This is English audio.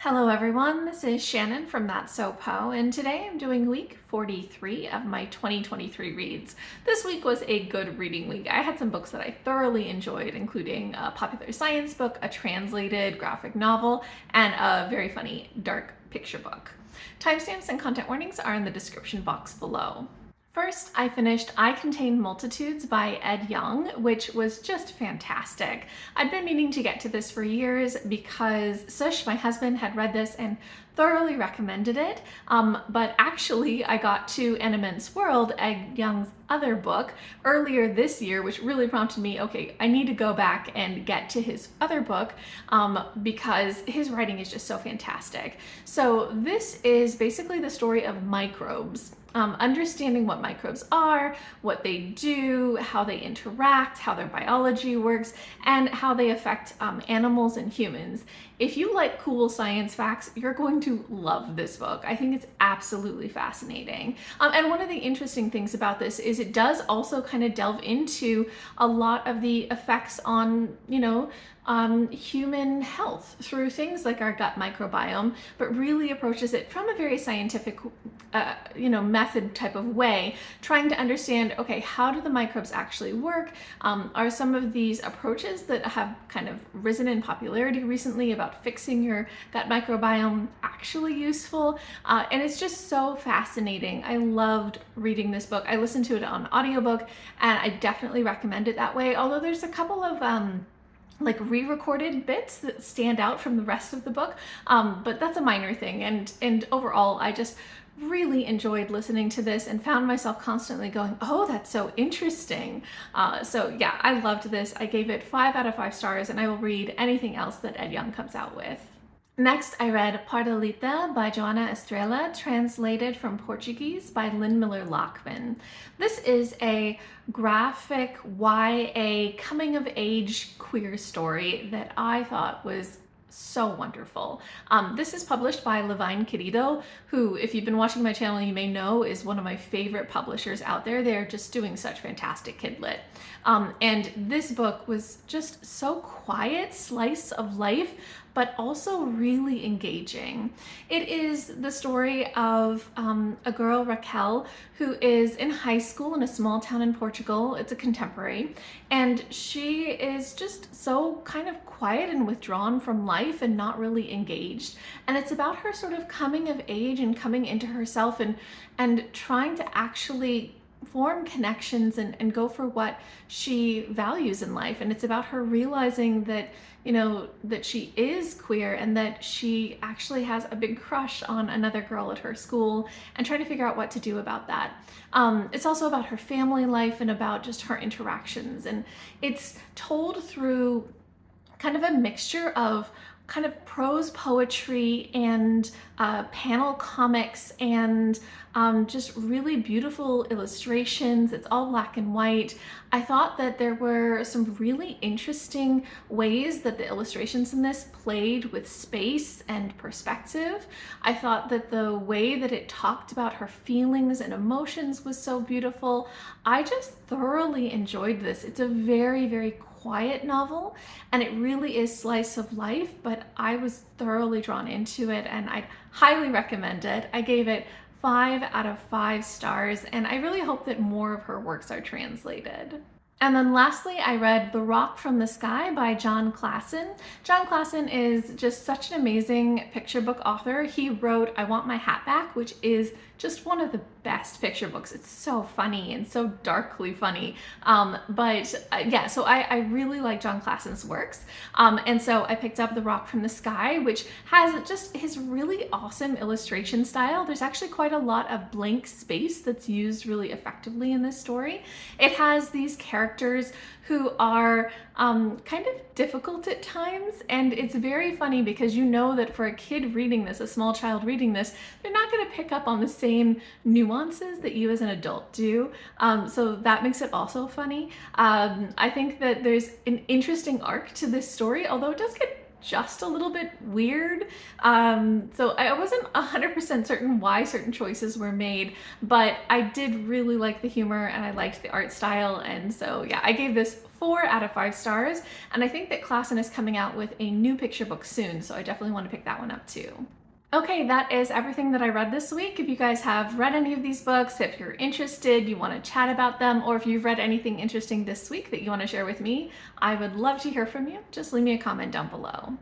Hello everyone, this is Shannon from That's So Po, and today I'm doing week 43 of my 2023 reads. This week was a good reading week. I had some books that I thoroughly enjoyed, including a popular science book, a translated graphic novel, and a very funny dark picture book. Timestamps and content warnings are in the description box below. First, I finished I Contain Multitudes by Yong, which was just fantastic. I'd been meaning to get to this for years because Sush, my husband, had read this and thoroughly recommended it, but actually I got to An Immense World, Yong's other book, earlier this year, which really prompted me, okay, I need to go back and get to his other book because his writing is just so fantastic. So this is basically the story of microbes. Understanding what microbes are, what they do, how they interact, how their biology works, and how they affect animals and humans. If you like cool science facts, you're going to love this book. I think it's absolutely fascinating. And one of the interesting things about this is it does also kind of delve into a lot of the effects on, human health through things like our gut microbiome, but really approaches it from a very scientific, method type of way, trying to understand, okay, how do the microbes actually work? Are some of these approaches that have kind of risen in popularity recently about fixing your gut microbiome actually useful? And it's just so fascinating. I loved reading this book. I listened to it on audiobook, and I definitely recommend it that way, although there's a couple of re-recorded bits that stand out from the rest of the book, but that's a minor thing. And overall, I just really enjoyed listening to this and found myself constantly going, oh, that's so interesting. So yeah, I loved this. I gave it 5 out of 5 stars, and I will read anything else that Yong comes out with. Next, I read Pardalita by Joana Estrela, translated from Portuguese by Lyn-Miller Lachmann. This is a graphic YA coming-of-age queer story that I thought was so wonderful. This is published by Lyn-Miller, who, if you've been watching my channel, you may know is one of my favorite publishers out there. They're just doing such fantastic kid lit. And this book was just so quiet slice of life, but also really engaging. It is the story of a girl, Raquel, who is in high school in a small town in Portugal. It's a contemporary, and she is just so kind of quiet and withdrawn from life and not really engaged. And it's about her sort of coming of age and coming into herself and trying to actually form connections and go for what she values in life. And it's about her realizing that, that she is queer and that she actually has a big crush on another girl at her school and trying to figure out what to do about that. It's also about her family life and about just her interactions. And it's told through kind of a mixture of kind of prose poetry and panel comics and just really beautiful illustrations. It's all black and white. I thought that there were some really interesting ways that the illustrations in this played with space and perspective. I thought that the way that it talked about her feelings and emotions was so beautiful. I just thoroughly enjoyed this. It's a very, very quiet novel, and it really is slice of life, but I was thoroughly drawn into it, and I'd highly recommend it. I gave it 5 out of 5 stars, and I really hope that more of her works are translated. And then lastly, I read The Rock from the Sky by Jon Klassen. Jon Klassen is just such an amazing picture book author. He wrote I Want My Hat Back, which is just one of the best picture books. It's so funny and so darkly funny. So I really like Jon Klassen's works. And so I picked up The Rock from the Sky, which has just his really awesome illustration style. There's actually quite a lot of blank space that's used really effectively in this story. It has these characters who are kind of difficult at times, and it's very funny because you know that for a kid reading this, a small child reading this, they're not going to pick up on the same nuances that you as an adult do, so that makes it also funny. I think that there's an interesting arc to this story, although it does get just a little bit weird. So I wasn't 100% certain why certain choices were made, but I did really like the humor and I liked the art style. And so yeah, I gave this 4 out of 5 stars, and I think that Klassen is coming out with a new picture book soon, so I definitely want to pick that one up too. Okay, that is everything that I read this week. If you guys have read any of these books, if you're interested, you want to chat about them, or if you've read anything interesting this week that you want to share with me, I would love to hear from you. Just leave me a comment down below.